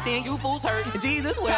understand you fools hurt. Jesus will.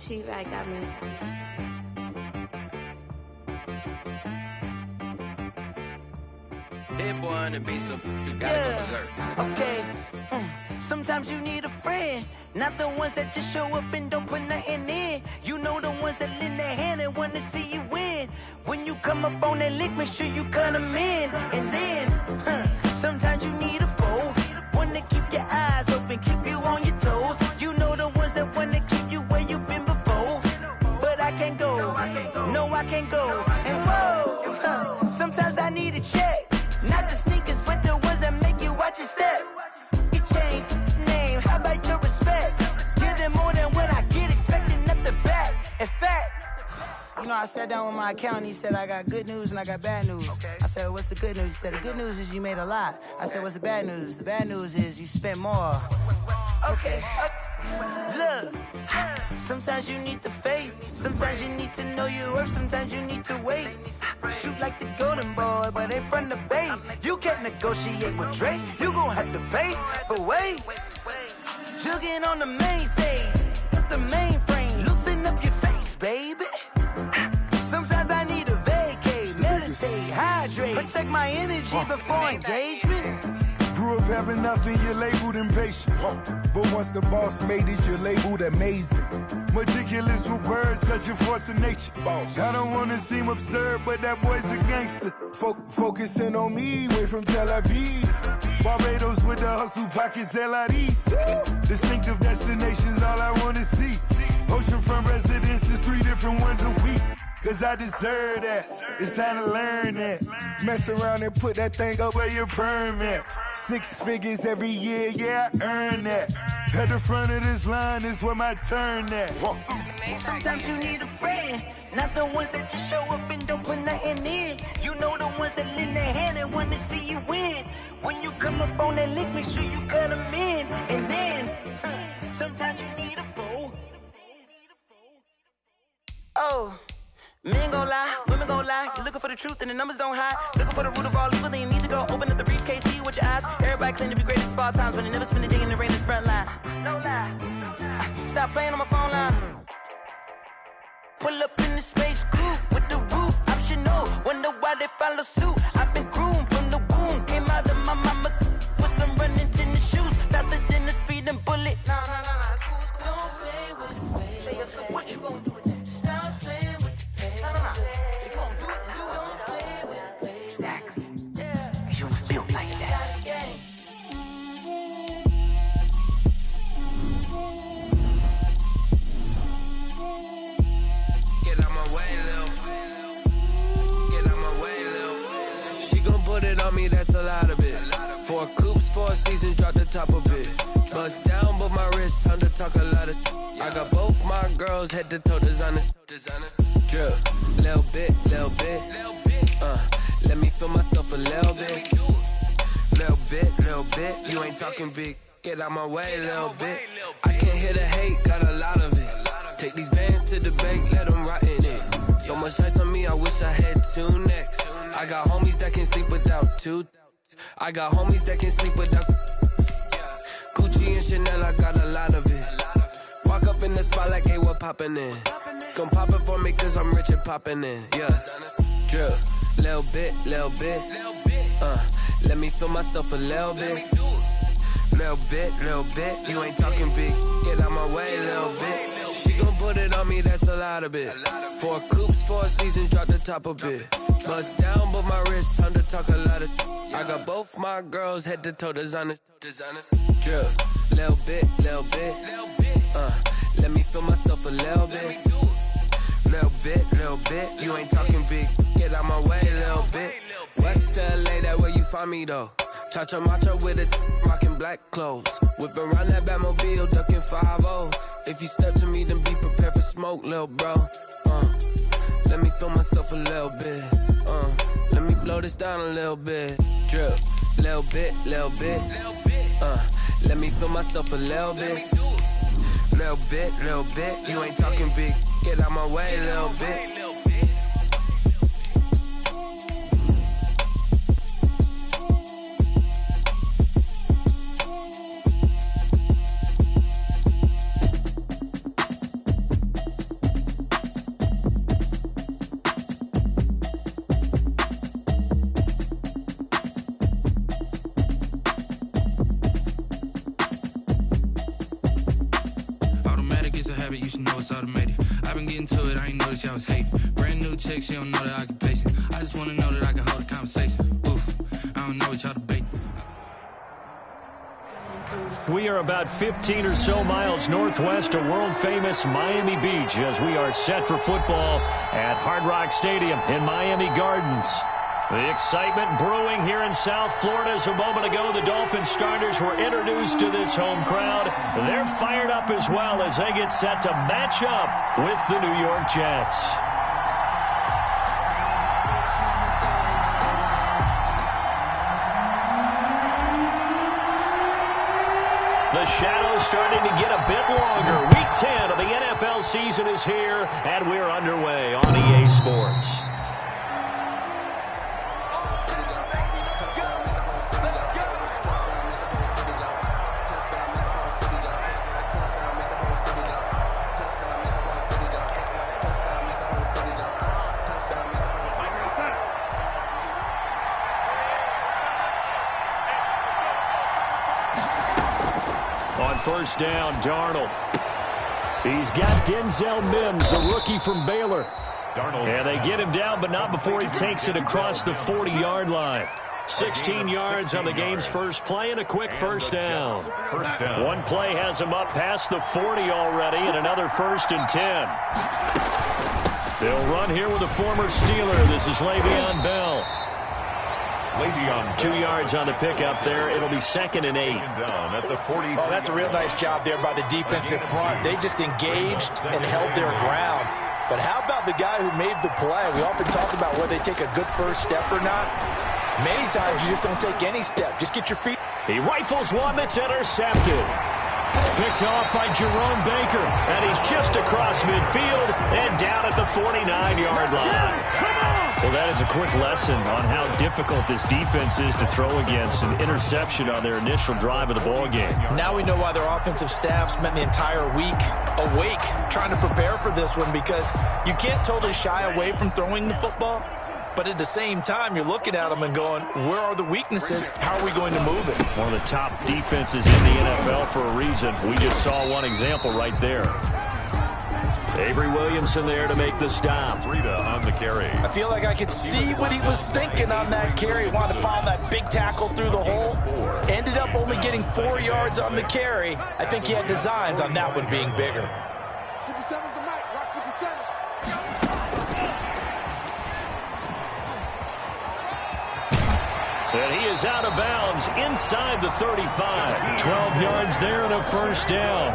She right got me. Hit boy on the beat, so you gotta go berserk. Okay. Sometimes you need a friend, not the ones that just show up and don't put nothing in. You know the ones that lend their hand and wanna see you win. When you come up on that lick, make sure you cut them in. And then, sometimes you need a foe, one to keep your eyes open, keep you on your toes. You know the ones that wanna keep you where you've been before. But I can't go, no I can't go. And whoa, sometimes I need a check, not the sneakers, but the ones that make you watch your step. Change name, how about your respect? Give them more than what I get, expecting nothing back. In fact, you know, I sat down with my accountant, he said, I got good news and I got bad news. Okay. I said, what's the good news? He said, the good news is you made a lot. I said, what's the bad news? The bad news is you spent more. Okay. Look, sometimes you need the faith, sometimes you need to know your worth, sometimes you need to wait. Shoot like the golden boy, but ain't from the bay. You can't negotiate with Drake, you gon' have to pay. But wait, jugging on the main stage, the mainframe, loosen up your face, baby. Sometimes I need a vacate, meditate, hydrate, protect my energy before engagement. Grew up having nothing, you're labeled impatient. But once the boss made it, you're labeled amazing. Meticulous with words, such a force of nature. I don't wanna seem absurd, but that boy's a gangster. Focusing on me, way from Tel Aviv. Barbados with the hustle pockets, LIDs. Distinctive destinations, all I wanna see. Oceanfront residences, 3 different ones a week. Cause I deserve that, it's time to learn that. Mess around and put that thing up where your permit. 6 figures every year, yeah, I earn that. At the front of this line is where my turn at. Sometimes you need a friend, not the ones that just show up and don't put nothing in. You know the ones that lend their hand and wanna see you win. When you come up on that lick, make sure you cut them in. And then, sometimes you need a foe. Oh. Men gon' lie, women gon' lie. You're looking for the truth and the numbers don't hide. Looking for the root of all evil, then you need to go open up the briefcase, see with your eyes. Everybody claim to be greatest of all times, but they never spend a day in the rain in the front line. No lie. Stop playing on my phone line. Pull up in the space coupe with the roof optional. Wonder why they follow suit. I've been groomed from the womb. Came out of my mama with some running tennis shoes. Faster than the speeding bullet. No, it's cool, it's cool. Don't play with it, baby. Say so what you gon' do? Stop playing with it. If you gon' do it, then don't play with it, baby. Exactly. Yeah. You built like that. Get out my way, Lil. Get out my way, Lil. She gon' put it on me, that's a lot of it. 4 coops, 4 seasons, drop the top of it. Bust down, but my wrist, time to talk a lot of. I got both my girls, head to toe designer. Drip, little bit. Let me feel myself a little bit. Little bit. You ain't talking big. Get out my way, little bit. I can't hear the hate, got a lot of it. Take these bands to the bank, let them rot in it. So much ice on me, I wish I had 2 necks. I got homies that can sleep without 2. I got homies that can sleep without. Gucci and Chanel, I got a lot of it. Walk up in the spot like, hey, what poppin' in? Gon' pop it for me cause I'm rich and poppin' in. Yeah, drip, little bit. Let me feel myself a little bit. Little bit. You ain't talking big. Get out my way, little bit. She gon' put it on me, that's a lot of it. 4 coops, 4 seasons, drop the top a bit. Bust down, but my wrist, time to talk a lot of. I got both my girls head to toe designer. Drip, little bit. Let me feel myself a little bit. Little bit. You ain't talking big. Get out my way, little bit. West LA, that where you find me though. Cha-cha matcha with a rockin' black clothes. Whip around that Batmobile, ducking 5-0. If you step to me, then be prepared for smoke, lil' bro. Let me feel myself a little bit. Let me blow this down a little bit. Drip, little bit. Let me feel myself a little bit. Little bit. You ain't talking big. Get out my way, little bit. We are about 15 or so miles northwest of world-famous Miami Beach as we are set for football at Hard Rock Stadium in Miami Gardens. The excitement brewing here in South Florida as a moment ago the Dolphins starters were introduced to this home crowd. They're fired up as well as they get set to match up with the New York Jets. The shadow's starting to get a bit longer. Week 10 of the NFL season is here, and we're underway on EA Sports. First down, Darnold. He's got Denzel Mims, the rookie from Baylor. And they get him down, but not before he takes it across the 40-yard line. 16 yards on the game's first play and a quick first down. One play has him up past the 40 already and another 1st and 10. They'll run here with a former Steeler. This is Le'Veon Bell. 2 yards on the pickup there. It'll be 2nd and 8. Oh, that's a real nice job there by the defensive front. They just engaged and held their ground. But how about the guy who made the play? We often talk about whether they take a good first step or not. Many times you just don't take any step. Just get your feet. He rifles one that's intercepted. Picked off by Jerome Baker. And he's just across midfield and down at the 49-yard line. Well, that is a quick lesson on how difficult this defense is to throw against. An interception on their initial drive of the ballgame. Now we know why their offensive staff spent the entire week awake trying to prepare for this one, because you can't totally shy away from throwing the football. But at the same time, you're looking at them and going, where are the weaknesses? How are we going to move it? One of the top defenses in the NFL for a reason. We just saw one example right there. Avery Williamson there to make the stop. Rita on the carry. I feel like I could see what he was thinking on that carry. Wanted to find that big tackle through the hole. Ended up only getting 4 yards on the carry. I think he had designs on that one being bigger. 57's the mic. Rock 57. And he is out of bounds inside the 35. 12 yards there and a first down.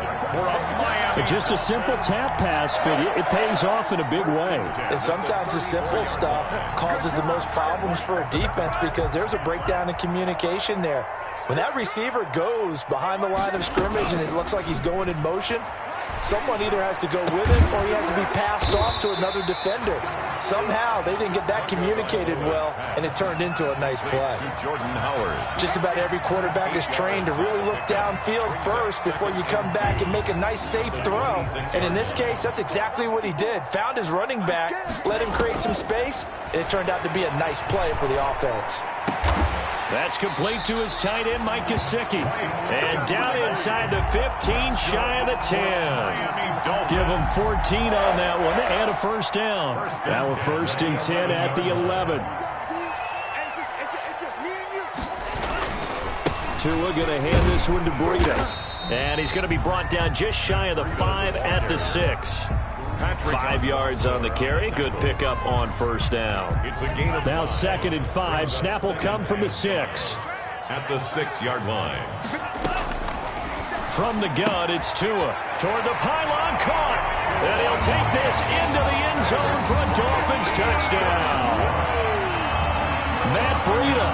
Just a simple tap pass, but it pays off in a big way. And sometimes the simple stuff causes the most problems for a defense because there's a breakdown in communication there. When that receiver goes behind the line of scrimmage and it looks like he's going in motion, someone either has to go with him or he has to be passed off to another defender. Somehow they didn't get that communicated well, and it turned into a nice play. Just about every quarterback is trained to really look downfield first before you come back and make a nice, safe throw. And in this case, that's exactly what he did. Found his running back, let him create some space, and it turned out to be a nice play for the offense. That's complete to his tight end, Mike Gesicki. And down inside the 15, shy of the 10. Give him 14 on that one and a first down. Now a 1st and 10 at the 11. Tua going to hand this one to Breida. And he's going to be brought down just shy of the 5 at the 6. 5 yards on the carry. Good pickup on 1st down. Now 2nd and 5. Snap will come from the 6. At the 6-yard line. From the gun, it's Tua. Toward the pylon, caught. And he'll take this into the end zone for a Dolphins touchdown. Matt Breida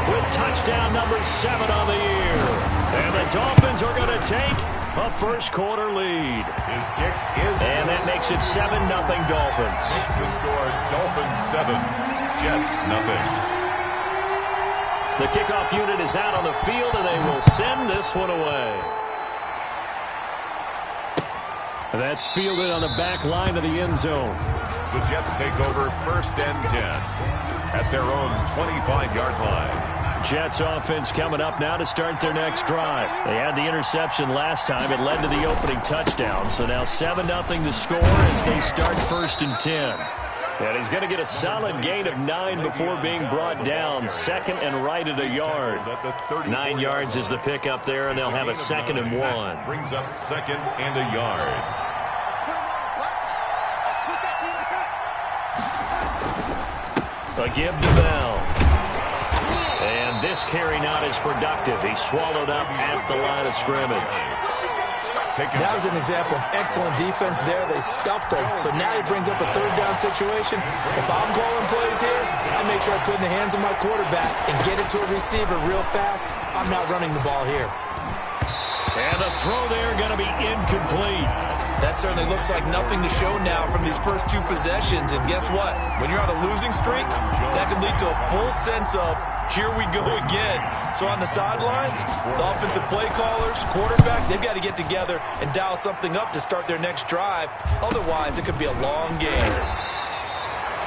with touchdown number 7 on the year. And the Dolphins are going to take a first-quarter lead. His kick is... And that makes it 7-0 Dolphins. Makes the score Dolphins 7, Jets 0. The kickoff unit is out on the field, and they will send this one away. That's fielded on the back line of the end zone. The Jets take over 1st and 10 at their own 25-yard line. Jets offense coming up now to start their next drive. They had the interception last time. It led to the opening touchdown. So now 7-0 the score as they start 1st and 10. And he's going to get a solid gain of 9 before being brought down. 2nd and right at a yard. 9 yards is the pickup there, and they'll have a 2nd and 1. Brings up 2nd and a yard. A give to Bell. And this carry not as productive. He swallowed up at the line of scrimmage. That was an example of excellent defense there. They stuffed him. So now he brings up a 3rd down situation. If I'm calling plays here, I make sure I put it in the hands of my quarterback and get it to a receiver real fast. I'm not running the ball here. And the throw there going to be incomplete. That certainly looks like nothing to show now from these first 2 possessions. And guess what? When you're on a losing streak, that can lead to a full sense of, here we go again. So on the sidelines, the offensive play callers, quarterback, they've got to get together and dial something up to start their next drive. Otherwise, it could be a long game.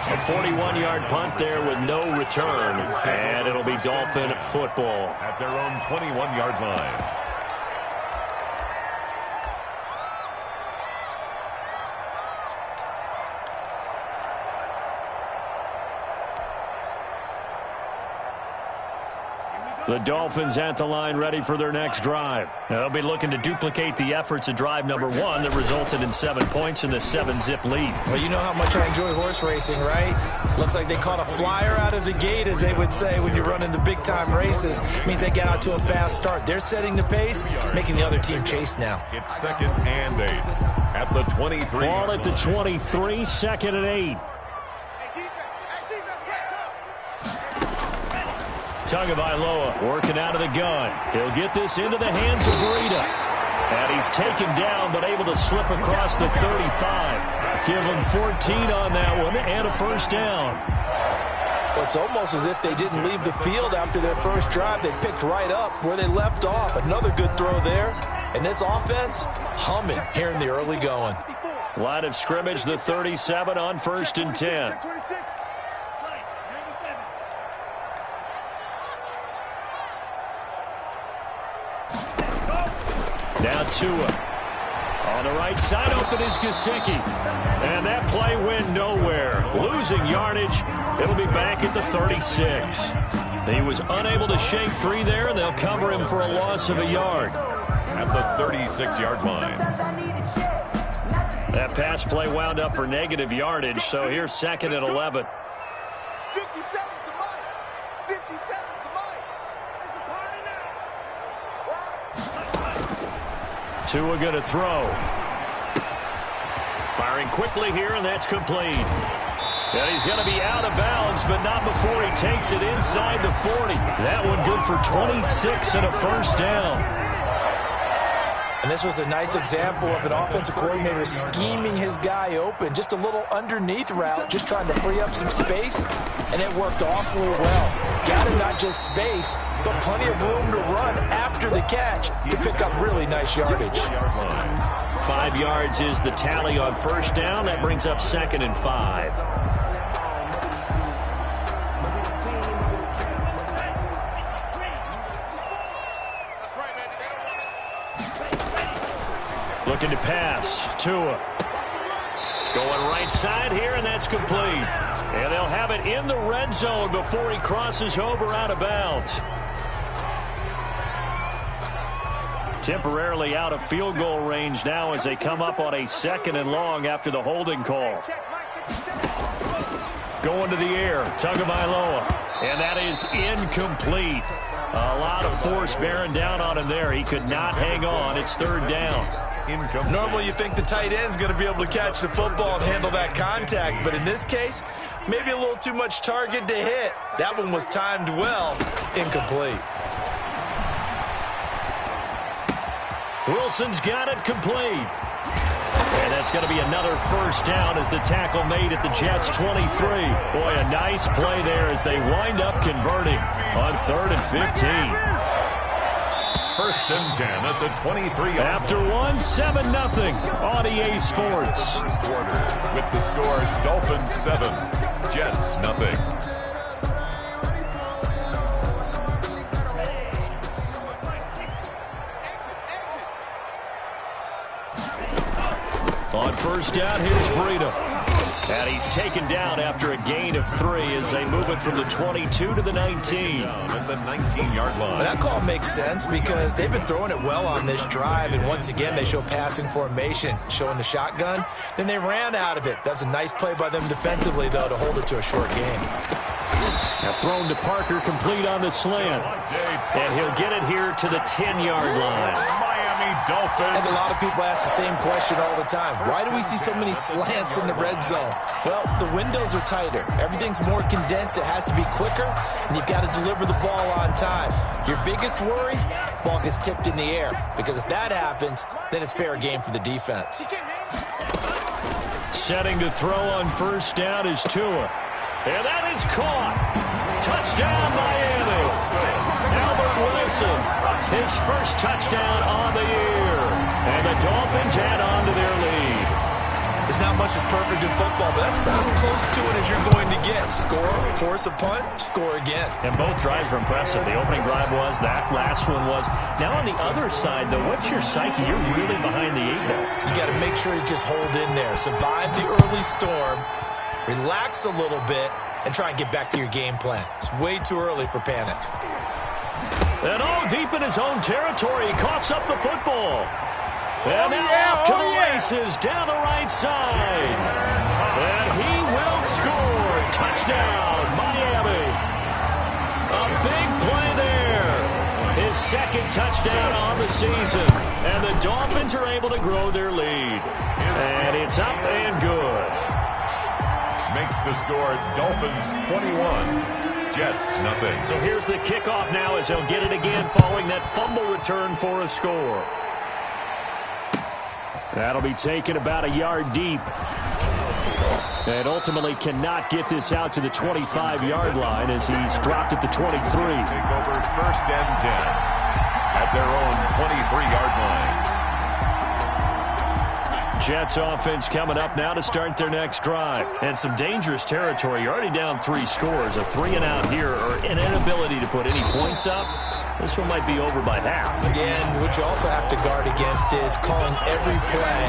A 41-yard punt there with no return. And it'll be Dolphin football. At their own 21-yard line. The Dolphins at the line ready for their next drive. They'll be looking to duplicate the efforts of drive number 1 that resulted in 7 points in the 7-zip lead. Well, you know how much I enjoy horse racing, right? Looks like they caught a flyer out of the gate, as they would say when you're running the big-time races. Means they get out to a fast start. They're setting the pace, making the other team chase now. It's 2nd and 8 at the 23. Ball at the 23, 2nd and 8. Tagovailoa working out of the gun. He'll get this into the hands of Breida. And he's taken down, but able to slip across the 35. Give him 14 on that one and a first down. Well, it's almost as if they didn't leave the field after their first drive. They picked right up where they left off. Another good throw there. And this offense, humming here in the early going. Line of scrimmage, the 37 on 1st and 10. Now Tua. On the right side, open is Gesicki. And that play went nowhere. Losing yardage. It'll be back at the 36. He was unable to shake free there, and they'll cover him for a loss of a yard. At the 36-yard line. That pass play wound up for negative yardage, so here's 2nd and 11. 57's the mic. 57's the mic. It's a party now. Tua going to throw. Firing quickly here, and that's complete. And he's going to be out of bounds, but not before he takes it inside the 40. That one good for 26 and a first down. And this was a nice example of an offensive coordinator scheming his guy open. Just a little underneath route, just trying to free up some space, and it worked awfully well. Got him not just space, but plenty of room to run after the catch to pick up really nice yardage. 5 yards is the tally on first down. That brings up 2nd and 5. Looking to pass. Tua. Going right side here, and that's complete. And they'll have it in the red zone before he crosses over out of bounds. Temporarily out of field goal range now as they come up on a 2nd and long after the holding call. Going to the air. Tagovailoa. And that is incomplete. A lot of force bearing down on him there. He could not hang on. It's 3rd down. Normally you think the tight end's going to be able to catch the football and handle that contact, but in this case, maybe a little too much target to hit. That one was timed well. Incomplete. Wilson's got it complete. And that's going to be another first down as the tackle made at the Jets' 23. Boy, a nice play there as they wind up converting on 3rd and 15. 1st and 10 at the 23. After 1, 7-0 on EA Sports. First quarter with the score Dolphins 7, Jets 0. On first down, here's Breida. And he's taken down after a gain of 3 as they move it from the 22 to the 19. At the 19-yard line. Well, that call makes sense because they've been throwing it well on this drive, and once again they show passing formation, showing the shotgun. Then they ran out of it. That's a nice play by them defensively, though, to hold it to a short game. Now thrown to Parker, complete on the slant. And he'll get it here to the 10-yard line. Dolphins. I think a lot of people ask the same question all the time. Why do we see so many slants in the red zone? Well, the windows are tighter. Everything's more condensed. It has to be quicker, and you've got to deliver the ball on time. Your biggest worry, ball gets tipped in the air, because if that happens, then it's fair game for the defense. Setting to throw on first down is Tua. And that is caught. Touchdown, Miami. Albert Wilson, his first touchdown on the year. And the Dolphins head on to their lead. There's not much that's perfect in football, but that's about as close to it as you're going to get. Score, force a punt, score again. And both drives were impressive. The opening drive was, that last one was. Now on the other side, though, what's your psyche? You're really behind the 8 ball. You got to make sure you just hold in there. Survive the early storm. Relax a little bit and try and get back to your game plan. It's way too early for panic. And deep in his own territory, he coughs up the football. And now off to the races down the right side. And he will score. Touchdown, Miami. A big play there. His 2nd touchdown on the season. And the Dolphins are able to grow their lead. And it's up and good. Makes the score Dolphins 21, Jets 0. So here's the kickoff now as they'll get it again following that fumble return for a score. That'll be taken about a yard deep. And ultimately cannot get this out to the 25-yard line as he's dropped at the 23. Take over 1st and 10 at their own 23-yard line. Jets offense coming up now to start their next drive. And some dangerous territory. You're already down 3 scores. A 3-and-out here or an inability to put any points up. This one might be over by half. Again, what you also have to guard against is calling every play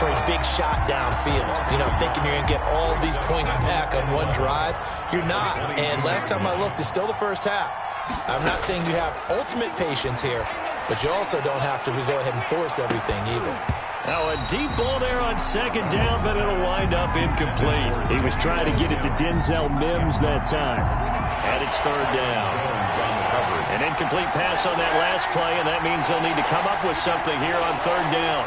for a big shot downfield. You know, thinking you're going to get all these points back on one drive. You're not. And last time I looked, it's still the first half. I'm not saying you have ultimate patience here, but you also don't have to go ahead and force everything either. Now a deep ball there on 2nd down, but it'll wind up incomplete. He was trying to get it to Denzel Mims that time. And it's 3rd down. An incomplete pass on that last play, and that means they'll need to come up with something here on 3rd down.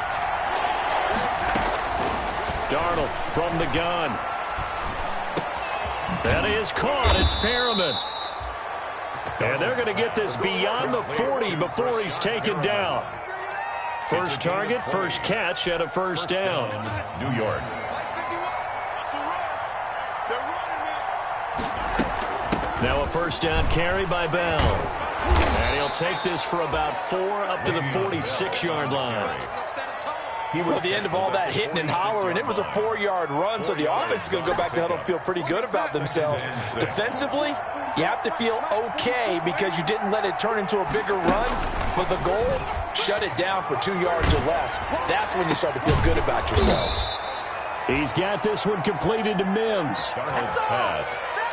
Darnold from the gun. That is caught. It's Perriman. And they're going to get this beyond the 40 before he's taken down. First target, first catch, and a first down. New York. Now a first down carry by Bell. And he'll take this for about 4 up to the 46-yard line. He was at the end of all that hitting and hollering. It was a 4-yard run, so the offense is going to go back to huddle and feel pretty good about themselves. Defensively, you have to feel okay because you didn't let it turn into a bigger run, but the goal, shut it down for 2 yards or less. That's when you start to feel good about yourselves. He's got this one completed to Mims.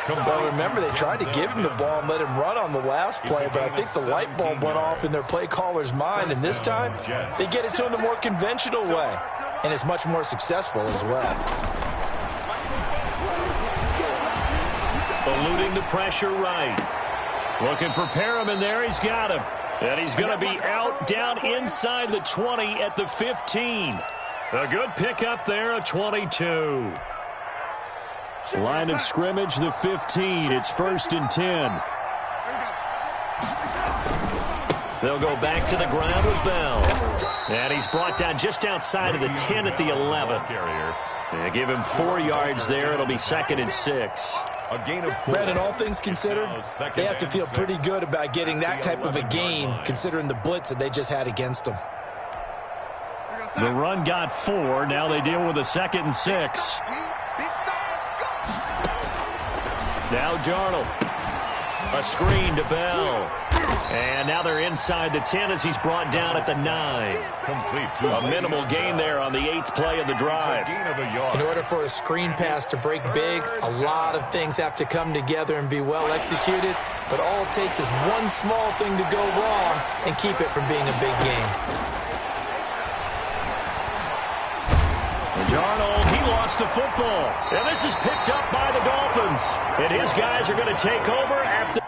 Well, remember, they tried to give him the ball and let him run on the last play, but I think the light bulb went off in their play caller's mind, and this time they get it to him the more conventional way, and it's much more successful as well. Eluding the pressure right. Looking for Perriman there. He's got him. And he's going to be out down inside the 20 at the 15. A good pickup there, a 22. Line of scrimmage, the 15. It's 1st and 10. They'll go back to the ground with Bell. And he's brought down just outside of the 10 at the 11. They give him 4 yards there. It'll be 2nd and 6. Brandon, all things considered, they have to feel pretty good about getting that type of a gain, considering the blitz that they just had against them. The run got 4. Now they deal with a 2nd and 6. Now Darnold. A screen to Bell. And now they're inside the 10 as he's brought down at the 9. A minimal gain there on the 8th play of the drive. In order for a screen pass to break big, a lot of things have to come together and be well executed. But all it takes is one small thing to go wrong and keep it from being a big game. Darnold, he lost the football. And this is picked up by the Dolphins. And his guys are going to take over at the...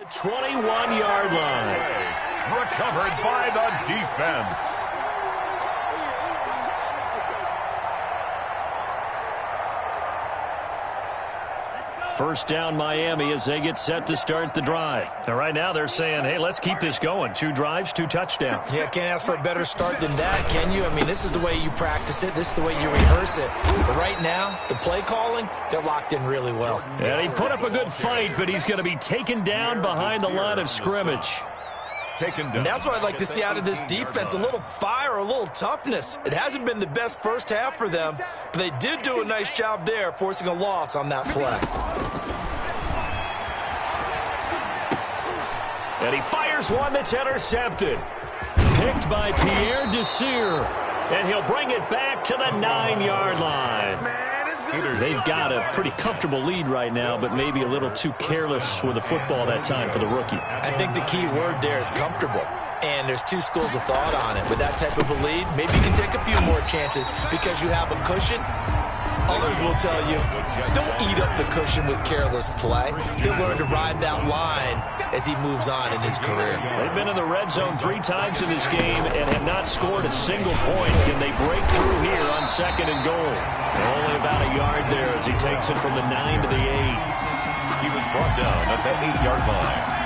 The 21-yard line. Recovered by the defense. First down Miami as they get set to start the drive. Now, right now they're saying, hey, let's keep this going. 2 drives, 2 touchdowns. Yeah, can't ask for a better start than that, can you? I mean, this is the way you practice it. This is the way you rehearse it. But right now, the play calling, they're locked in really well. And he put up a good fight, but he's going to be taken down behind the line of scrimmage. And that's what I'd like to see out of this defense, a little fire, a little toughness. It hasn't been the best first half for them, but they did do a nice job there, forcing a loss on that play. And he fires one that's intercepted. Picked by Pierre Desir. And he'll bring it back to the 9-yard line. They've got a pretty comfortable lead right now, but maybe a little too careless with the football that time for the rookie. I think the key word there is comfortable. And there's 2 schools of thought on it. With that type of a lead, maybe you can take a few more chances because you have a cushion. Others will tell you, don't eat up the cushion with careless play. He'll learn to ride that line as he moves on in his career. They've been in the red zone 3 times in this game and have not scored a single point. Can they break through here on 2nd and goal? Only about a yard there as he takes it from the 9 to the 8. He was brought down at the 8-yard line.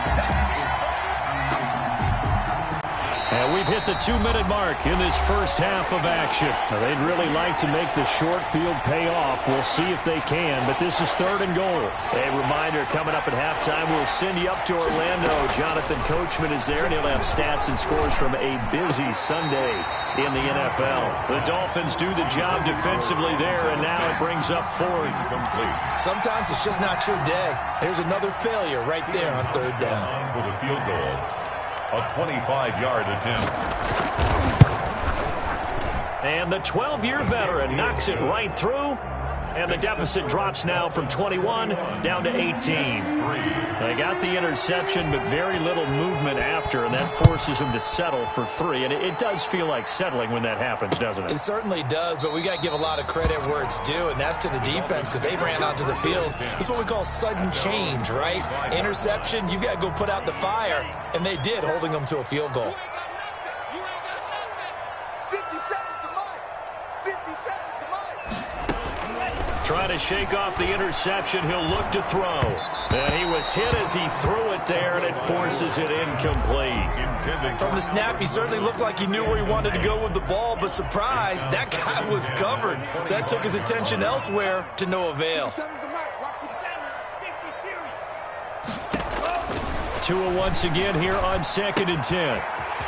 And we've hit the 2-minute mark in this first half of action. Now, they'd really like to make the short field pay off. We'll see if they can, but this is 3rd and goal. A reminder, coming up at halftime, we'll send you up to Orlando. Jonathan Coachman is there, and he'll have stats and scores from a busy Sunday in the NFL. The Dolphins do the job defensively there, and now it brings up 4th. Complete. Sometimes it's just not your day. There's another failure right there on 3rd down. For the field goal. A 25-yard attempt. And the 12-year veteran knocks it right through. And the deficit drops now from 21 down to 18. They got the interception, but very little movement after, and that forces them to settle for 3. And it does feel like settling when that happens, doesn't it? It certainly does, but we got to give a lot of credit where it's due, and that's to the defense because they ran onto the field. This is what we call sudden change, right? Interception, you got to go put out the fire, and they did, holding them to a field goal. Trying to shake off the interception. He'll look to throw. And he was hit as he threw it there, and it forces it incomplete. From the snap, he certainly looked like he knew where he wanted to go with the ball, but surprise, that guy was covered. So that took his attention elsewhere to no avail. Tua once again here on 2nd and 10.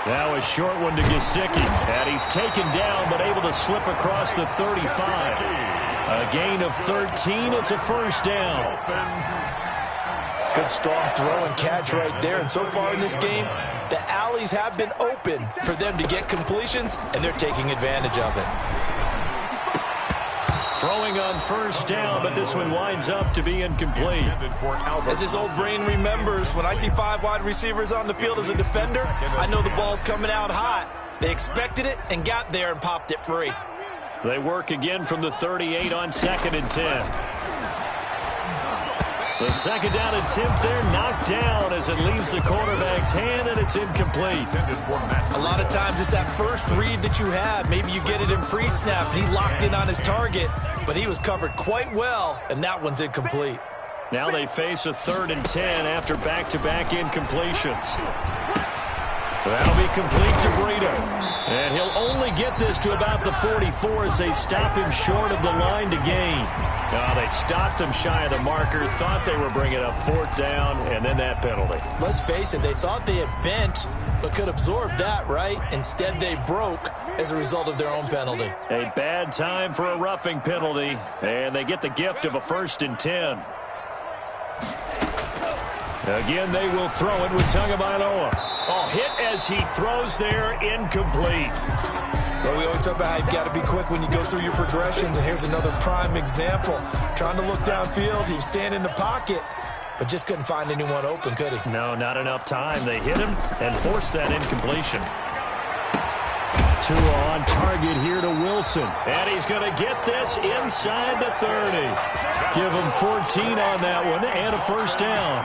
Now a short one to Gesicki. And he's taken down, but able to slip across the 35. A gain of 13. It's a first down. Good strong throw and catch right there. And so far in this game, the alleys have been open for them to get completions, and they're taking advantage of it. Throwing on first down, but this one winds up to be incomplete. As his old brain remembers, when I see 5 wide receivers on the field as a defender, I know the ball's coming out hot. They expected it and got there and popped it free. They work again from the 38 on 2nd and 10. The 2nd down attempt there knocked down as it leaves the quarterback's hand, and it's incomplete. A lot of times it's that first read that you have. Maybe you get it in pre-snap, and he locked in on his target, but he was covered quite well, and that one's incomplete. Now they face a 3rd and 10 after back-to-back incompletions. That'll be complete to Breida. And he'll only get this to about the 44 as they stop him short of the line to gain. They stopped him shy of the marker, thought they were bringing up 4th down, and then that penalty. Let's face it, they thought they had bent, but could absorb that, right? Instead, they broke as a result of their own penalty. A bad time for a roughing penalty, and they get the gift of a 1st and 10. Again, they will throw it with Tagovailoa. Hit as he throws there, incomplete. But we always talk about how you've got to be quick when you go through your progressions, and here's another prime example. Trying to look downfield, he was standing in the pocket, but just couldn't find anyone open, could he? No, not enough time. They hit him and forced that incompletion. Tua on target here to Wilson. And he's going to get this inside the 30. Give him 14 on that one and a first down.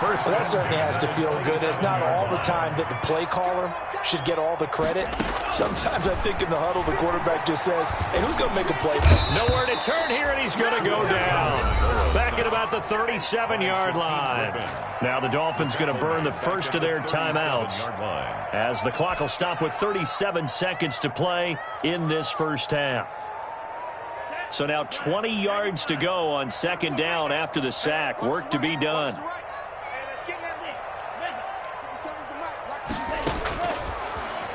Well, that certainly has to feel good. It's not all the time that the play caller should get all the credit. Sometimes I think in the huddle, the quarterback just says, hey, who's going to make a play? Nowhere to turn here, and he's going to go down. Back at about the 37-yard line. Now the Dolphins going to burn the first of their timeouts as the clock will stop with 37 seconds to play in this first half. So now 20 yards to go on 2nd down after the sack. Work to be done.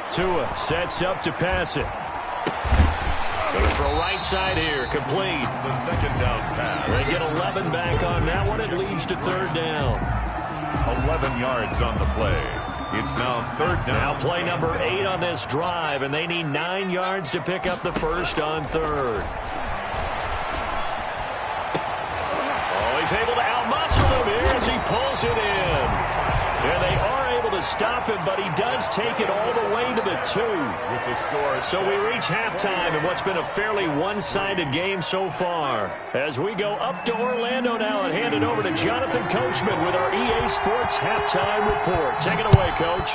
Tua sets up to pass it. Going to throw right side here. Complete. The 2nd down pass. They get 11 back on that one. It leads to 3rd down. 11 yards on the play. It's now 3rd down. Now play number 8 on this drive, and they need 9 yards to pick up the first on 3rd. He's able to outmuscle him here as he pulls it in. And they are able to to stop him, but he does take it all the way to the 2. With the score. So we reach halftime in what's been a fairly one-sided game so far. As we go up to Orlando now and hand it over to Jonathan Coachman with our EA Sports halftime report. Take it away, Coach.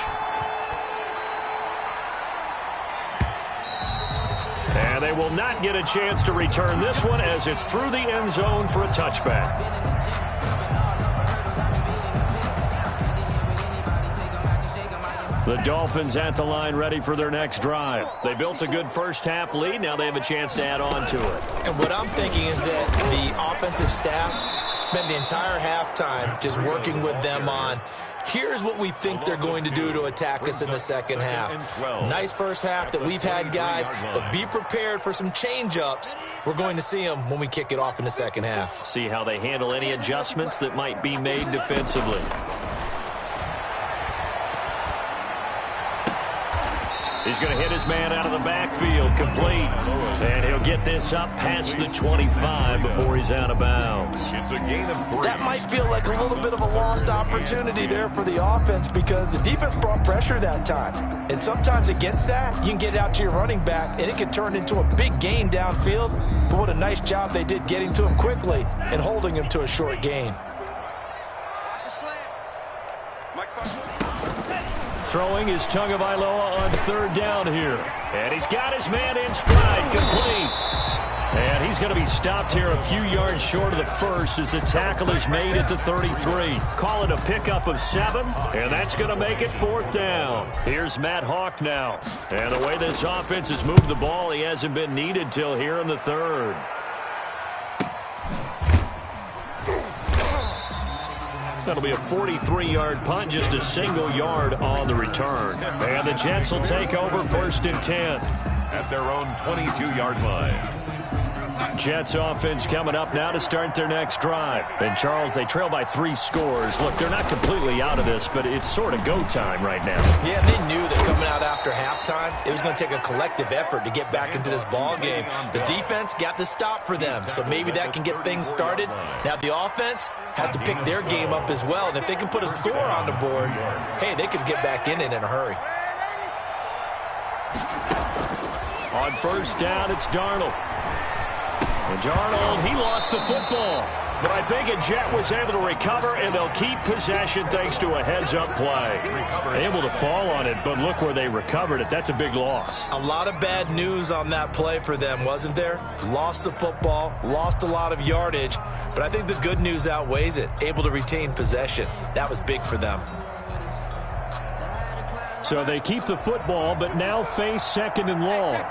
And they will not get a chance to return this one as it's through the end zone for a touchback. The Dolphins at the line ready for their next drive. They built a good first-half lead. Now they have a chance to add on to it. And what I'm thinking is that the offensive staff spent the entire halftime just working with them on, here's what we think they're going to do to attack us in the second half. Nice first half that we've had, guys, but be prepared for some change-ups. We're going to see them when we kick it off in the second half. See how they handle any adjustments that might be made defensively. He's going to hit his man out of the backfield, complete. And he'll get this up past the 25 before he's out of bounds. It's a gain of 3. That might feel like a little bit of a lost opportunity there for the offense because the defense brought pressure that time. And sometimes against that, you can get it out to your running back, and it can turn into a big gain downfield. But what a nice job they did getting to him quickly and holding him to a short gain. Throwing is Tagovailoa on third down here. And he's got his man in stride, complete. And he's going to be stopped here a few yards short of the first as the tackle is made at the 33. Call it a pickup of 7, and that's going to make it 4th down. Here's Matt Hawk now. And the way this offense has moved the ball, he hasn't been needed till here in the 3rd. That'll be a 43-yard punt, just a single yard on the return. And the Jets will take over 1st and 10. At their own 22-yard line. Jets offense coming up now to start their next drive. And, Charles, they trail by 3 scores. Look, they're not completely out of this, but it's sort of go time right now. Yeah, they knew that coming out after halftime, it was going to take a collective effort to get back into this ball game. The defense got the stop for them, so maybe that can get things started. Now the offense has to pick their game up as well, and if they can put a score on the board, hey, they could get back in it in a hurry. On 1st down, it's Darnold. And Darnold, he lost the football. But I think a Jet was able to recover, and they'll keep possession thanks to a heads-up play. Able to fall on it, but look where they recovered it. That's a big loss. A lot of bad news on that play for them, wasn't there? Lost the football, lost a lot of yardage, but I think the good news outweighs it. Able to retain possession. That was big for them. So they keep the football, but now face 2nd and long.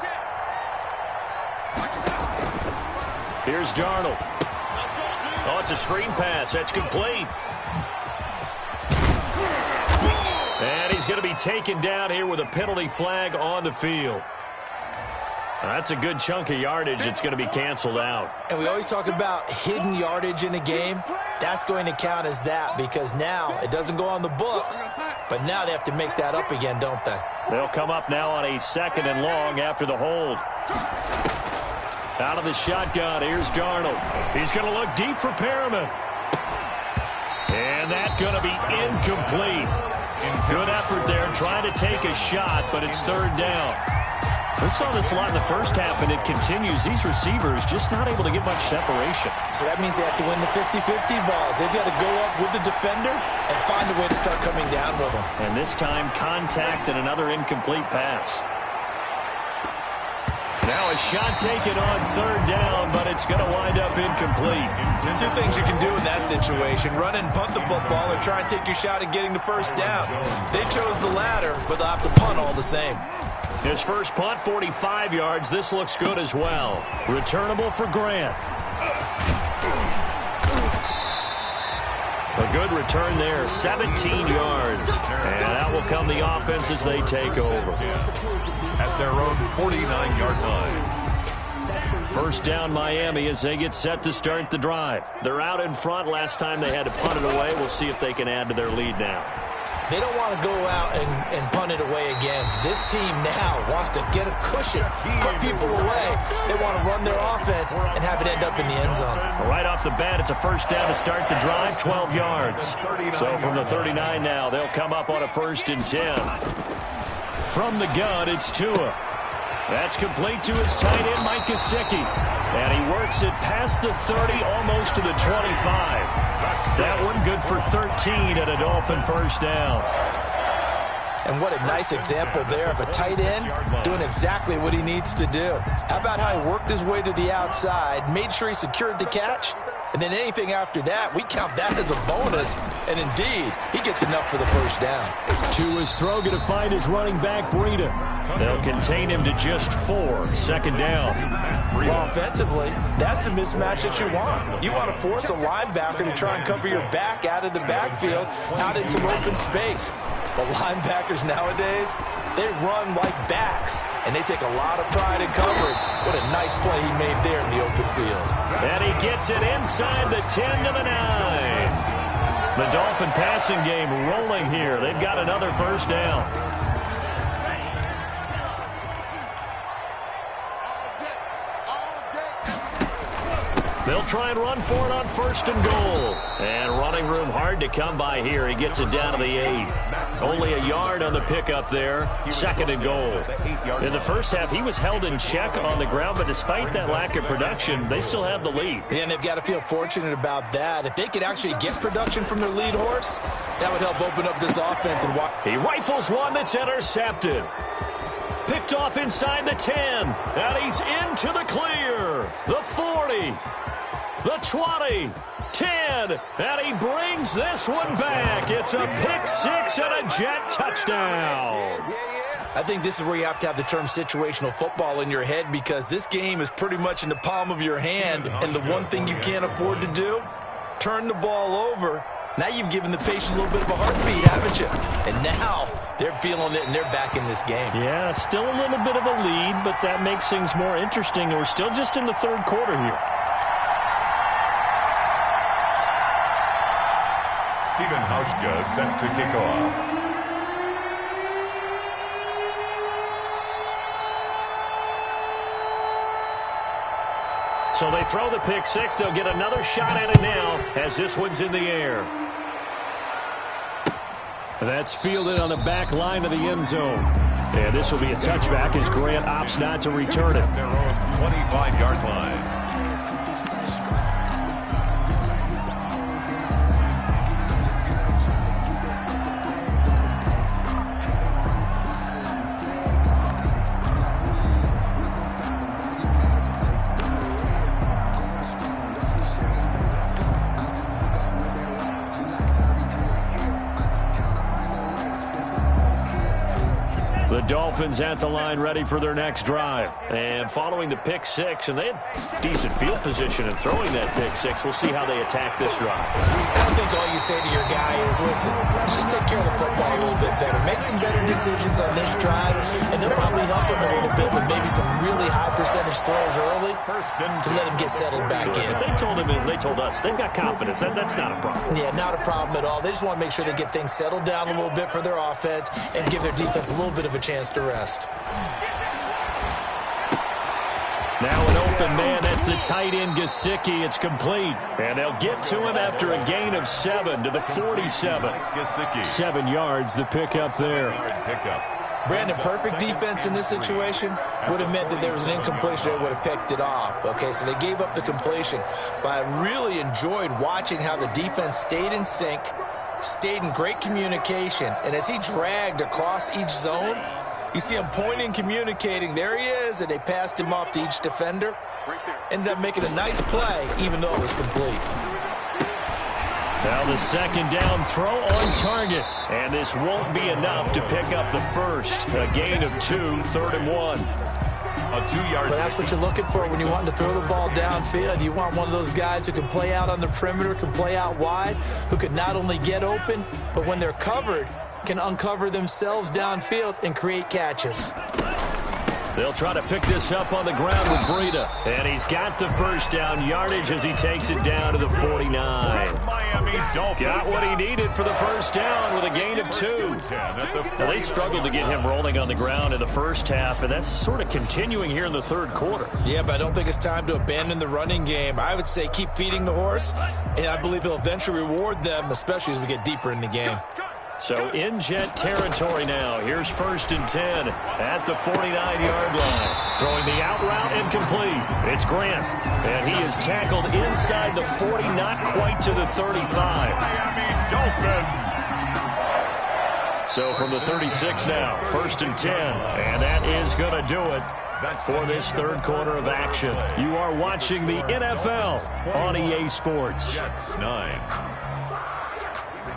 Here's Darnold. Oh, it's a screen pass. That's complete. And he's going to be taken down here with a penalty flag on the field. That's a good chunk of yardage. It's going to be canceled out. And we always talk about hidden yardage in a game. That's going to count as that because now it doesn't go on the books, but now they have to make that up again, don't they? They'll come up now on a 2nd and long after the hold. Out of the shotgun, here's Darnold. He's going to look deep for Perriman. And that's going to be incomplete. Good effort there trying to take a shot, but it's 3rd down. We saw this a lot in the first half, and it continues. These receivers just not able to get much separation. So that means they have to win the 50-50 balls. They've got to go up with the defender and find a way to start coming down with them. And this time, contact and another incomplete pass. Now a shot taken on 3rd down, but it's going to wind up incomplete. 2 things you can do in that situation. Run and punt the football or try and take your shot at getting the 1st down. They chose the latter, but they'll have to punt all the same. His first punt, 45 yards. This looks good as well. Returnable for Grant. A good return there, 17 yards. And that will come the offense as they take over. At their own 49-yard line. 1st down Miami as they get set to start the drive. They're out in front. Last time they had to punt it away. We'll see if they can add to their lead now. They don't want to go out and punt it away again. This team now wants to get a cushion, put people away. They want to run their offense and have it end up in the end zone. Right off the bat, it's a first down to start the drive, 12 yards. So from the 39 now, they'll come up on a 1st and 10. From the gun, it's Tua. That's complete to his tight end, Mike Gesicki. And he works it past the 30, almost to the 25. That one good for 13 and a Dolphin first down. And what a nice example there of a tight end doing exactly what he needs to do. How about how he worked his way to the outside, made sure he secured the catch, and then anything after that, we count that as a bonus. And indeed, he gets enough for the first down. Tua's throw going to find his running back, Breida. They'll contain him to just 4, second down. Well, offensively, that's the mismatch that you want. You want to force a linebacker to try and cover your back out of the backfield, out in some open space. The linebackers nowadays, they run like backs, and they take a lot of pride in covering. What a nice play he made there in the open field. And he gets it inside the 10 to the 9. The Dolphin passing game rolling here. They've got another first down. They'll try and run for it on 1st and goal. And running room hard to come by here. He gets it down to the 8. Only a yard on the pickup there. 2nd and goal. In the first half, he was held in check on the ground, but despite that lack of production, they still have the lead. Yeah, and they've got to feel fortunate about that. If they could actually get production from their lead horse, that would help open up this offense. And he rifles one that's intercepted. Picked off inside the 10. And he's into the clear. The 40. The 20, 10, and he brings this one back. It's a pick 6 and a Jet touchdown. I think this is where you have to have the term situational football in your head, because this game is pretty much in the palm of your hand, and the one thing you can't afford to do, turn the ball over. Now you've given the patient a little bit of a heartbeat, haven't you? And now they're feeling it, and they're back in this game. Yeah, still a little bit of a lead, but that makes things more interesting. We're still just in the 3rd quarter here. Steven Hauschka set to kick off. So they throw the pick 6. They'll get another shot at it now as this one's in the air. That's fielded on the back line of the end zone. And this will be a touchback as Grant opts not to return it. Their own 25-yard line. Dolphins at the line ready for their next drive. And following the pick 6, and they had decent field position in throwing that pick 6. We'll see how they attack this drive. I think all you say to your guy is, listen, let's just take care of the football a little bit better. Make some better decisions on this drive, and they'll probably help him a little bit with maybe some really high percentage throws early to let him get settled back in. They told him, and they told us, they've got confidence. That's not a problem. Yeah, not a problem at all. They just want to make sure they get things settled down a little bit for their offense and give their defense a little bit of a chance to rest. Now an open man. That's the tight end, Gesicki. It's complete. And they'll get to him after a gain of 7 to the 47. 7 yards, the pickup there. Brandon, perfect defense in this situation would have meant that there was an incompletion. They would have picked it off. Okay, so they gave up the completion. But I really enjoyed watching how the defense stayed in sync, stayed in great communication. And as he dragged across each zone, you see him pointing, communicating. There he is, and they passed him off to each defender. Ended up making a nice play, even though it was complete. Now the second down throw on target. And this won't be enough to pick up the first. A gain of 2, 3rd and 1. A 2-yard. But that's what you're looking for when you want to throw the ball downfield. You want one of those guys who can play out on the perimeter, can play out wide, who can not only get open, but when they're covered, can uncover themselves downfield and create catches. They'll try to pick this up on the ground with Breida. And he's got the first down yardage as he takes it down to the 49. Got what he needed for the first down with a gain of 2. Now, they struggled to get him rolling on the ground in the first half, and that's sort of continuing here in the third quarter. Yeah, but I don't think it's time to abandon the running game. I would say keep feeding the horse, and I believe he'll eventually reward them, especially as we get deeper in the game. So in Jet territory now. Here's 1st and 10 at the 49-yard line. Throwing the out route incomplete. It's Grant. And he is tackled inside the 40, not quite to the 35. So from the 36 now, 1st and 10. And that is going to do it for this third quarter of action. You are watching the NFL on EA Sports. Jets 9.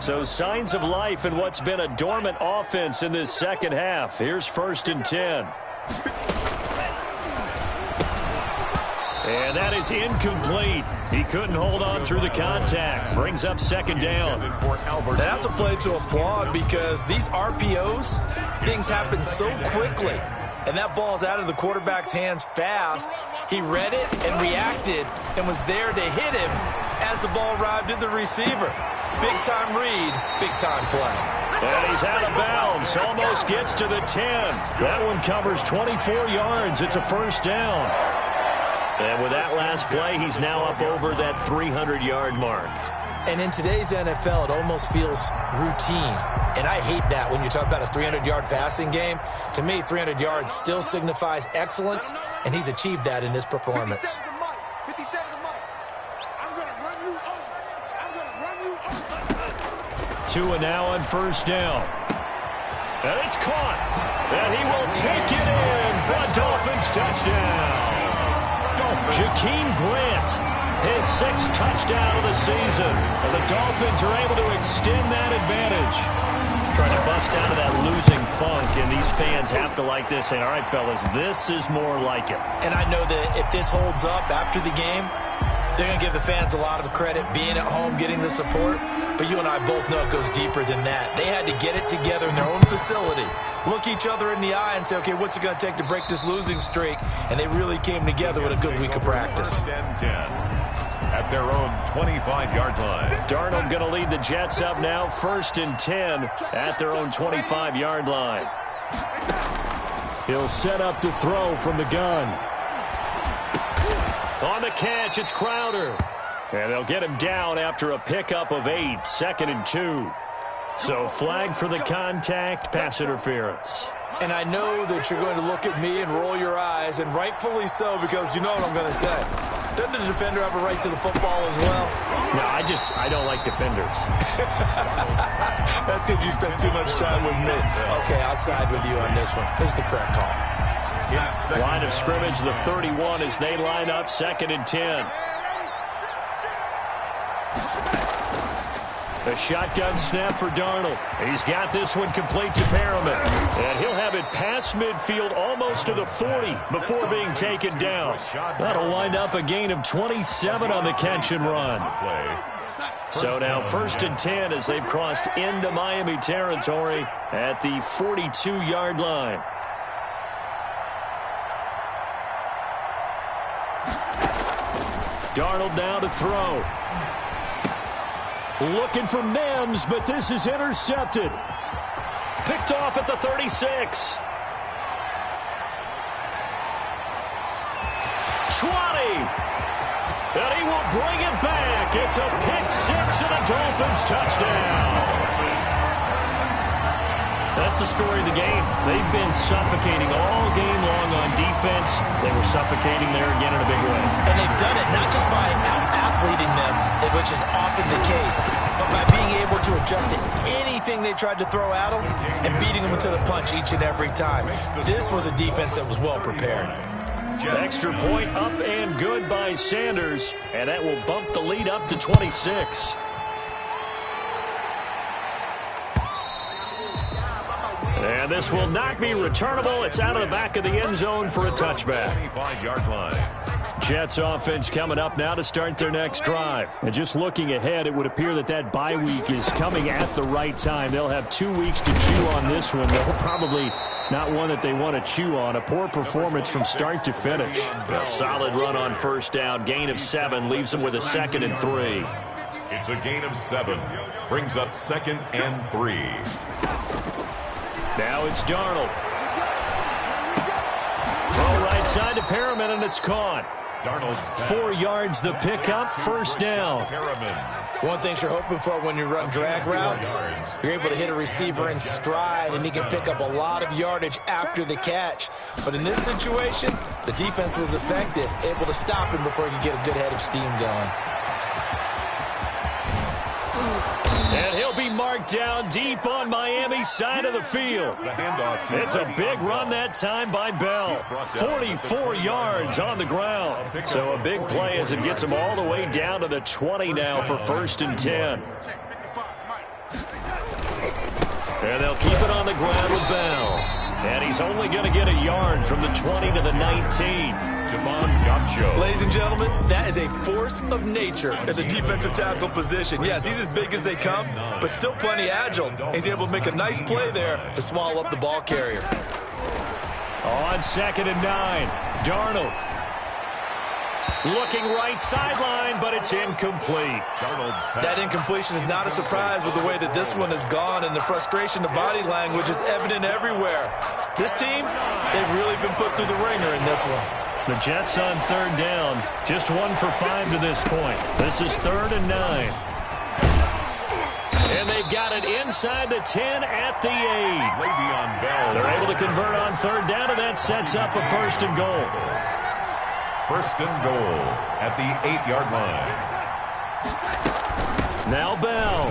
So signs of life in what's been a dormant offense in this second half. Here's 1st and 10. And that is incomplete. He couldn't hold on through the contact. Brings up 2nd down. That's a play to applaud because these RPOs, things happen so quickly. And that ball's out of the quarterback's hands fast. He read it and reacted and was there to hit him as the ball arrived at the receiver. Big-time read, big-time play. And he's out of bounds. Almost gets to the 10. That one covers 24 yards. It's a 1st down. And with that last play, he's now up over that 300-yard mark. And in today's NFL, it almost feels routine. And I hate that when you talk about a 300-yard passing game. To me, 300 yards still signifies excellence, and he's achieved that in this performance. 2 and now on 1st down. And it's caught. And he will take it in for a Dolphins touchdown. Jakeem Grant, his 6th touchdown of the season. And the Dolphins are able to extend that advantage. Trying to bust out of that losing funk, and these fans have to like this. Saying, all right, fellas, this is more like it. And I know that if this holds up after the game, they're going to give the fans a lot of credit being at home, getting the support. But you and I both know it goes deeper than that. They had to get it together in their own facility, look each other in the eye and say, okay, what's it going to take to break this losing streak? And they really came together with a good week of practice. 1st and 10 at their own 25-yard line. Darnold going to lead the Jets up now, 1st and 10 at their own 25-yard line. He'll set up to throw from the gun. On the catch, it's Crowder. And they'll get him down after a pickup of 8, 2nd and 2. So flag for the contact, pass interference. And I know that you're going to look at me and roll your eyes, and rightfully so, because you know what I'm going to say. Doesn't the defender have a right to the football as well? No, I don't like defenders. That's because you spent too much time with me. Okay, I'll side with you on this one. Here's the correct call. Line of scrimmage, the 31 as they line up, 2nd and 10. A shotgun snap for Darnold. He's got this one complete to Perriman. And he'll have it past midfield almost to the 40 before being taken down. That'll wind up a gain of 27 on the catch and run. So now 1st and 10 as they've crossed into Miami territory at the 42-yard line. Darnold now to throw. Looking for Mims, but this is intercepted. Picked off at the 36. 20. And he will bring it back. It's a pick 6 and a Dolphins touchdown. That's the story of the game. They've been suffocating all game long on defense. They were suffocating there again in a big way. And they've done it not just by out-athleting them, which is often the case, but by being able to adjust to anything they tried to throw at them and beating them to the punch each and every time. This was a defense that was well prepared. Extra point up and good by Sanders, and that will bump the lead up to 26. And this will not be returnable. It's out of the back of the end zone for a touchback. 25-yard line. Jets offense coming up now to start their next drive. And just looking ahead, it would appear that bye week is coming at the right time. They'll have 2 weeks to chew on this one. They'll probably not one that they want to chew on. A poor performance from start to finish. A solid run on 1st down. Gain of 7 leaves them with a 2nd and 3. It's a gain of 7. Brings up 2nd and 3. Now it's Darnold. Throw right side to Perriman, and it's caught. 4 yards the pickup, first down. One thing you're hoping for when you run drag routes, you're able to hit a receiver in stride, and he can pick up a lot of yardage after the catch. But in this situation, the defense was effective, able to stop him before he could get a good head of steam going. And he'll be marked down deep on Miami's side of the field. It's a big run that time by Bell. 44 yards on the ground. So a big play as it gets him all the way down to the 20 now for 1st and 10. And they'll keep it on the ground with Bell. And he's only going to get a yard from the 20 to the 19. Ladies and gentlemen, that is a force of nature at the defensive tackle position. Yes, he's as big as they come, but still plenty agile. He's able to make a nice play there to swallow up the ball carrier. On 2nd and 9, Darnold. Looking right sideline, but it's incomplete. That incompletion is not a surprise with the way that this one has gone, and the frustration, the body language is evident everywhere. This team, they've really been put through the ringer in this one. The Jets on 3rd down, just 1 for 5 to this point. This is 3rd and 9. And they've got it inside the 10 at the 8. They're able to convert on 3rd down, and that sets up a 1st and goal. 1st and goal at the 8-yard line. Now Bell.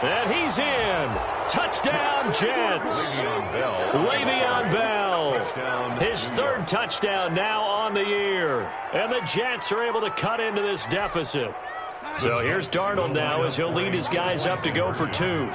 And he's in. Touchdown, Jets. Le'Veon Bell. His 3rd touchdown now on the year. And the Jets are able to cut into this deficit. So here's Darnold now as he'll lead his guys up to go for 2.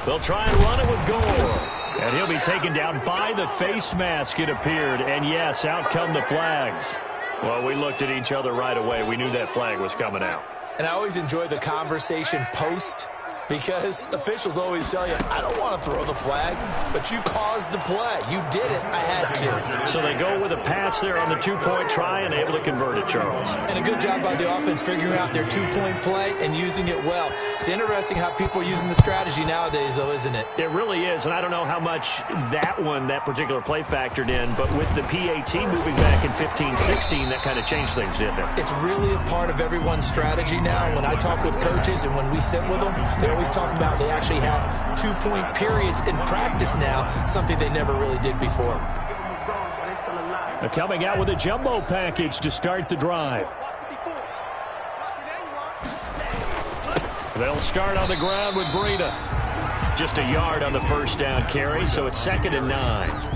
They'll try and run it with Gore. And he'll be taken down by the face mask, it appeared. And yes, out come the flags. Well, we looked at each other right away. We knew that flag was coming out. And I always enjoy the conversation post, because officials always tell you, I don't want to throw the flag, but you caused the play. You did it. I had to. So they go with a pass there on the 2-point try and able to convert it, Charles. And a good job by the offense figuring out their 2-point play and using it well. It's interesting how people are using the strategy nowadays, though, isn't it? It really is, and I don't know how much that particular play factored in, but with the PAT moving back in 15-16, that kind of changed things, didn't it? It's really a part of everyone's strategy now. When I talk with coaches and when we sit with them, they always talk about they actually have 2-point periods in practice now, something they never really did before. They're coming out with a jumbo package to start the drive. They'll start on the ground with Breida. Just a yard on the 1st down carry, so it's 2nd and 9.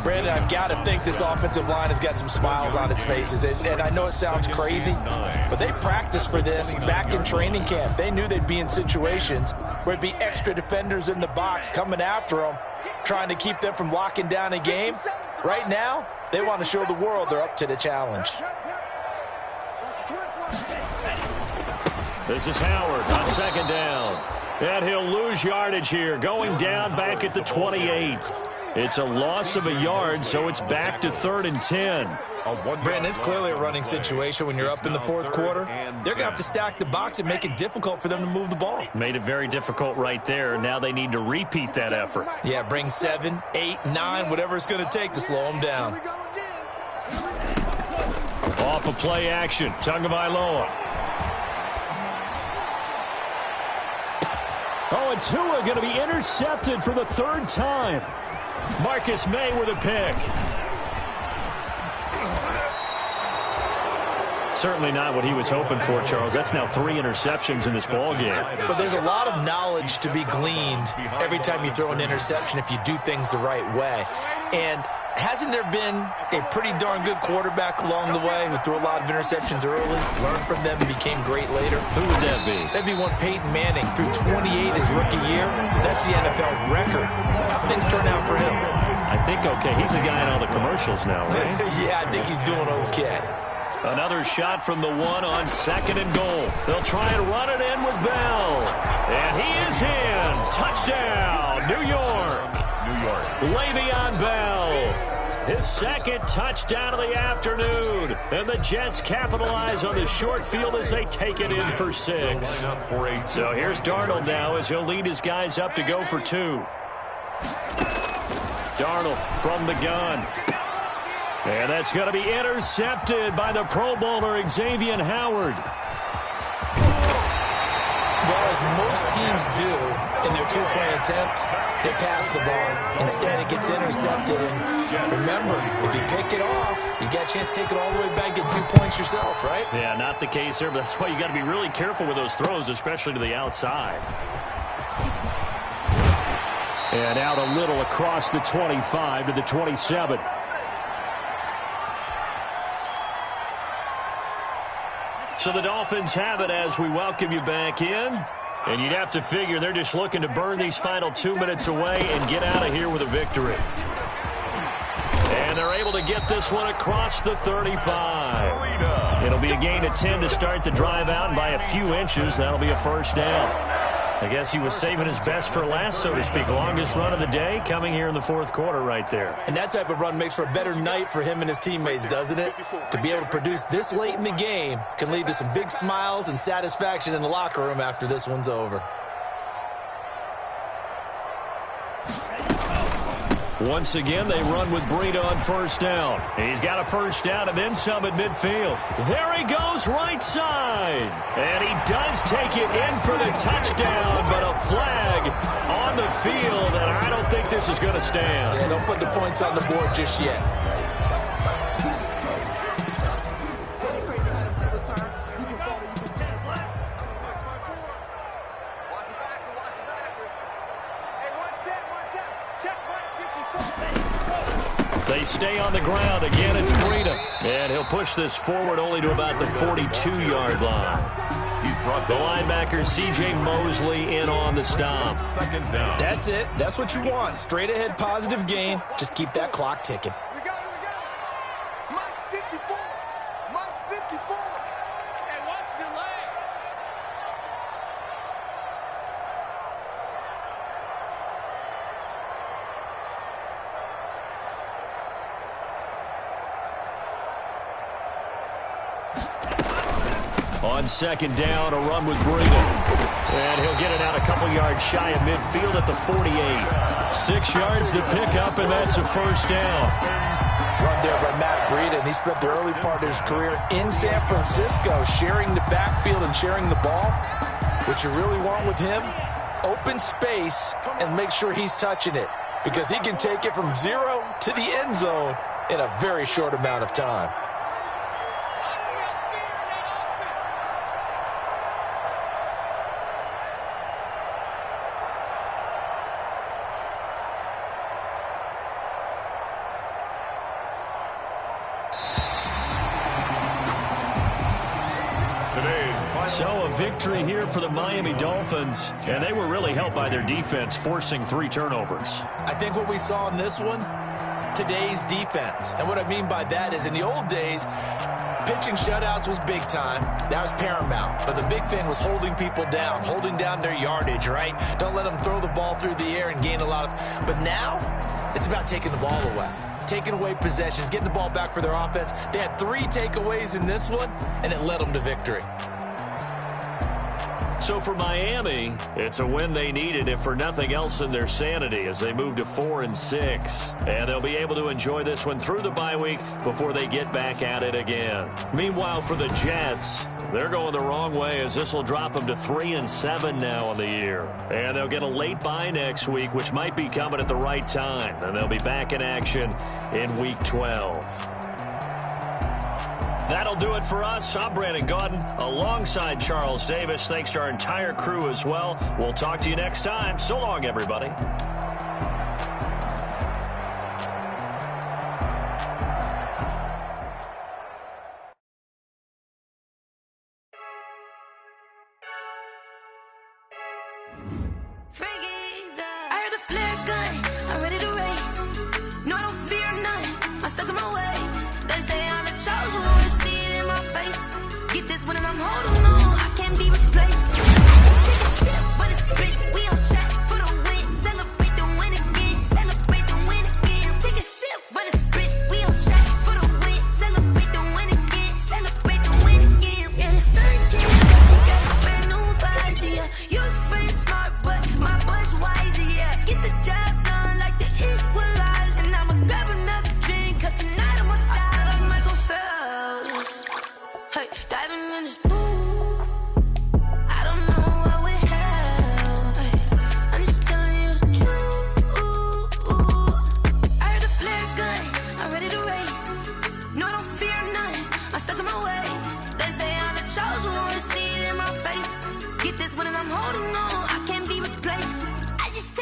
Brandon, I've got to think this offensive line has got some smiles on its faces. And I know it sounds crazy, but they practiced for this back in training camp. They knew they'd be in situations where it'd be extra defenders in the box coming after them, trying to keep them from locking down a game. Right now, they want to show the world they're up to the challenge. This is Howard on 2nd down. And he'll lose yardage here, going down back at the 28. It's a loss of a yard, so it's back to 3rd and 10. Brandon, it's clearly a running situation when you're up in the 4th quarter. They're going to have to stack the box and make it difficult for them to move the ball. Made it very difficult right there. Now they need to repeat that effort. Yeah, bring 7, 8, 9, whatever it's going to take to slow them down. Off of play action, Tagovailoa. Oh, and Tua going to be intercepted for the 3rd time. Marcus May with a pick. Certainly not what he was hoping for, Charles. That's now 3 interceptions in this ball game. But there's a lot of knowledge to be gleaned every time you throw an interception if you do things the right way. And hasn't there been a pretty darn good quarterback along the way who threw a lot of interceptions early, learned from them, and became great later? Who would that be? That'd be one Peyton Manning. Threw 28 his rookie year. That's the NFL record. How things turn out for him? I think okay. He's a guy in all the commercials now, right? Yeah, I think he's doing okay. Another shot from the 1 on 2nd and goal. They'll try and run it in with Bell. And he is in. Touchdown, New York. Le'Veon Bell. his second touchdown of the afternoon. And the Jets capitalize on the short field as they take it in for 6. So here's Darnold now as he'll lead his guys up to go for 2. Darnold from the gun. And that's going to be intercepted by the Pro Bowler Xavier Howard. Well, as most teams do in their two-point attempt, they pass the ball. Instead, it gets intercepted. And remember, if you pick it off, you get a chance to take it all the way back, get 2 points yourself, right? Yeah, not the case there, but that's why you got to be really careful with those throws, especially to the outside. And out a little across the 25 to the 27. So the Dolphins have it as we welcome you back in. And you'd have to figure they're just looking to burn these final 2 minutes away and get out of here with a victory. And they're able to get this one across the 35. It'll be a gain of 10 to start the drive out, and by a few inches, that'll be a first down. I guess he was saving his best for last, so to speak. Longest run of the day coming here in the fourth quarter right there. And that type of run makes for a better night for him and his teammates, doesn't it? To be able to produce this late in the game can lead to some big smiles and satisfaction in the locker room after this one's over. Once again, they run with Breida on first down. He's got a first down and then some at midfield. There he goes, right side. And he does take it in for the touchdown, but a flag on the field, and I don't think this is going to stand. Yeah, don't put the points on the board just yet. They stay on the ground. Again, it's Breida. And he'll push this forward only to about the 42-yard line. The linebacker, C.J. Mosley, in on the stop. Second down. That's it. That's what you want. Straight ahead, positive gain. Just keep that clock ticking. We got it. Mike 54. Mike 54. And what's delay? On second down, a run with Breida. And he'll get it out a couple yards shy of midfield at the 48. 6 yards to pick up, and that's a first down. Run there by Matt Breida, and he spent the early part of his career in San Francisco sharing the backfield and sharing the ball. What you really want with him, open space and make sure he's touching it, because he can take it from 0 to the end zone in a very short amount of time. So a victory here for the Miami Dolphins, and they were really helped by their defense, forcing 3 turnovers. I think what we saw in this one, today's defense. And what I mean by that is in the old days, pitching shutouts was big time. That was paramount. But the big thing was holding people down, holding down their yardage, right? Don't let them throw the ball through the air and gain a lot of... But now, it's about taking the ball away. Taking away possessions, getting the ball back for their offense. They had 3 takeaways in this one, and it led them to victory. So for Miami, it's a win they needed, if for nothing else in their sanity, as they move to 4-6. And they'll be able to enjoy this one through the bye week before they get back at it again. Meanwhile, for the Jets, they're going the wrong way, as this will drop them to 3-7 now on the year. And they'll get a late bye next week, which might be coming at the right time. And they'll be back in action in Week 12. That'll do it for us. I'm Brandon Gaudin alongside Charles Davis. Thanks to our entire crew as well. We'll talk to you next time. So long, everybody. I heard the flare gun, I'm ready to race. No, I don't fear none, I'm stuck in my ways. They say I'm the chosen one, to see it in my face. Get this one and I'm holding on, I can't be replaced. Take a sip, but it's big, we on shot for the win. Celebrate the win again, celebrate the win again. Take a sip, but it's big.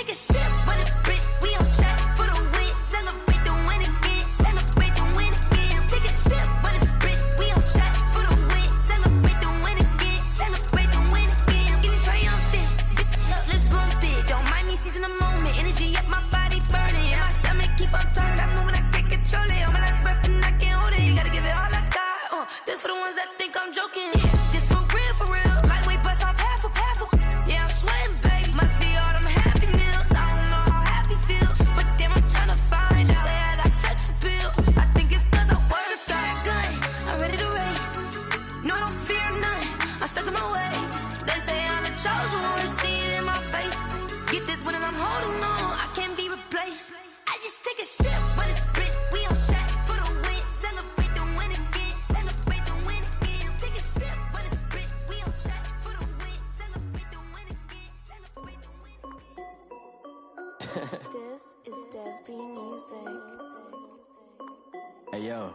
take a sip, but it's Brit, we on track for the win. Celebrate the win again, celebrate the win again. Take a sip, but it's Brit, we on track for the win. Celebrate the win again, celebrate the win again. Get it triumphant, let's bump it. Don't mind me seizing the moment, energy up my body burning. And my stomach keep up talking, stop moving, I can't control it. On my last breath and I can't hold it. You gotta give it all I got. This for the ones that think I'm joking. This for real. Lightweight bust off half a. Yeah, I'm sweating, babe. Must be all them happy meals. I don't know how happy feels, but damn, I'm trying to find out. Say I got sex appeal. I think it's 'cause I work that gun. I'm ready to race. No, I don't fear nothing. I'm stuck in my ways. They say I'm the chosen one. See it in my face. Get this one and I'm holding on. I can't be replaced. I just take a sip, but it's Brit. We on track for the win. Celebrate the win again. Celebrate the win again. Take a sip, but it's Brit. We on track for the win. Celebrate the win again. Celebrate the win again. This is Dev B Music. Hey yo,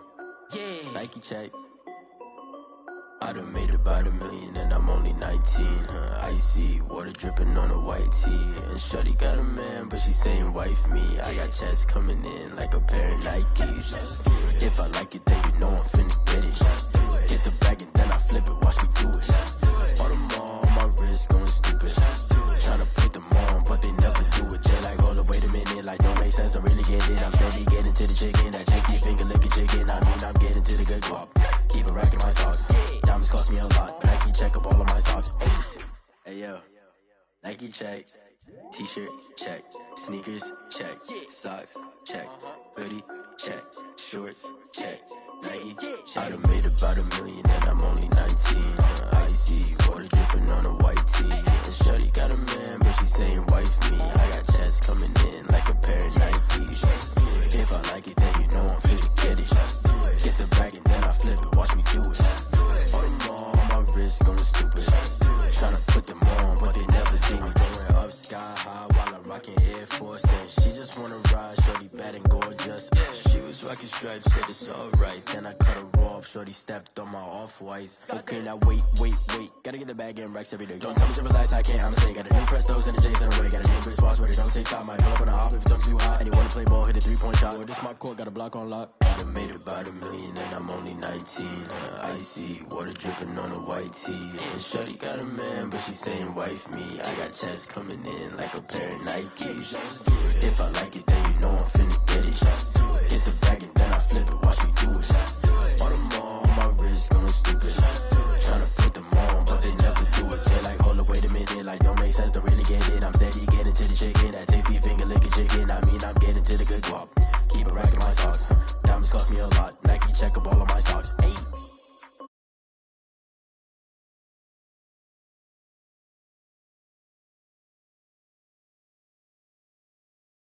yeah, Nike check. I done made about $1 million and I'm only 19. Icy water dripping on a white tee. And shorty got a man, but she saying wife me. I got checks coming in like a pair of Nikes. If I like it, then you know I'm finna get it. Get the bag and then I flip it, watch me do it. All them on my wrist going stupid. Tryna put them on, but they never do it. They like, hold up, wait a minute, like don't make sense, don't really get it. I'm steady getting to the chicken, that tasty finger licking chicken. I mean, I'm getting to the good guap. Keep a rack in my socks. Diamonds cost me a lot. Nike check up all of my socks. Hey yo, Nike check. T-shirt check. Sneakers check. Socks check. Hoodie check. Shorts check. Nike. I done made about $1 million and I'm only 19. Icy water dripping on a white tee. And shorty got a man, but she saying wife me. I got checks coming in like a pair of Nikes. If I like it, then you know I'm finna get it. Get the bag and then I flip it, watch me do it. All them on my wrist going stupid. Tryna put them on, but they never do it. Going up sky high while I'm rocking Air Force. And she just wanna ride, shorty bad and gorgeous. She was rocking stripes, said it's alright. Then I cut her off, shorty stepped on my off-whites. Okay, now wait. Gotta get the bag and racks every day. Don't tell me to relax, I can't, I'ma say. Got a new Prestos and a J's in a way. Got a new Chris Watch, but it don't take time. Might pull up on a hop if it's talking too hot. And you wanna play ball, hit a 3-point shot. Or this my court, got a block on lock. I done made about $1 million and I'm only 19. Icy water dripping on a white tee. And shorty got a man, but she saying wife me. I got checks coming in like a pair of Nikes. If I like it, then you know I'm finna get it. Hit the bag and then I flip it, watch me do it. All them on my wrist going stupid. Tryna put them on, but they never do it. They like, hold up, wait a minute, like don't make sense, don't really get it. I'm steady getting to the chicken, that tasty finger licking chicken. I mean, I'm getting to the good guap. Keep a rack in my socks. Diamonds cost me a lot. Nike check up all of my stocks.